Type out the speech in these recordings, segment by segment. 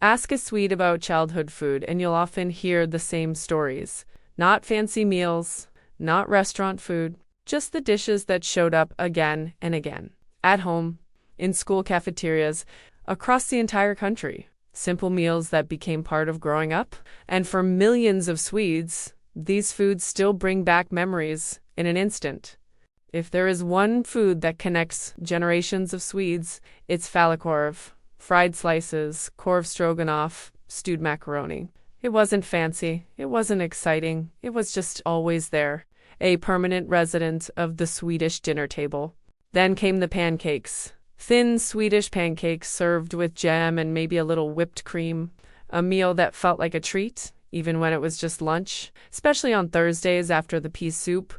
Ask a Swede about childhood food, and you'll often hear the same stories. Not fancy meals, not restaurant food, just the dishes that showed up again and again. At home, in school cafeterias, across the entire country. Simple meals that became part of growing up. And for millions of Swedes, these foods still bring back memories in an instant. If there is one food that connects generations of Swedes, it's Falukorv. Fried slices, korv stroganoff, stewed macaroni. It wasn't fancy, it wasn't exciting, it was just always there, a permanent resident of the Swedish dinner table. Then came the pancakes. Thin Swedish pancakes served with jam and maybe a little whipped cream. A meal that felt like a treat, even when it was just lunch, especially on Thursdays after the pea soup.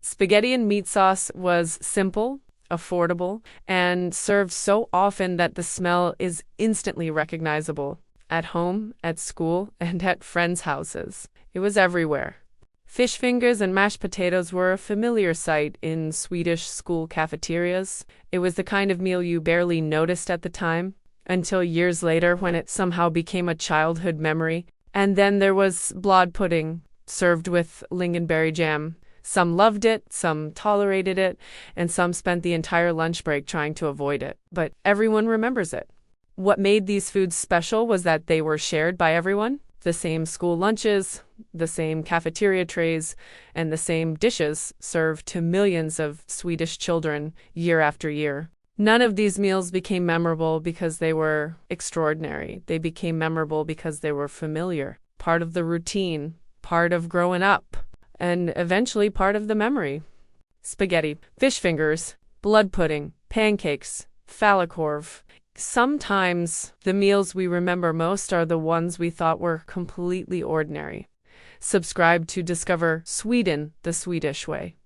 Spaghetti and meat sauce was simple, affordable, and served so often that the smell is instantly recognizable. At home, at school, and at friends' houses. It was everywhere. Fish fingers and mashed potatoes were a familiar sight in Swedish school cafeterias. It was the kind of meal you barely noticed at the time, until years later when it somehow became a childhood memory. And then there was blod pudding, served with lingonberry jam. Some loved it, some tolerated it, and some spent the entire lunch break trying to avoid it. But everyone remembers it. What made these foods special was that they were shared by everyone. The same school lunches, the same cafeteria trays, and the same dishes served to millions of Swedish children year after year. None of these meals became memorable because they were extraordinary. They became memorable because they were familiar, part of the routine, part of growing up, and eventually part of the memory. Spaghetti, fish fingers, blood pudding, pancakes, Falukorv. Sometimes the meals we remember most are the ones we thought were completely ordinary. Subscribe to discover Sweden the Swedish way.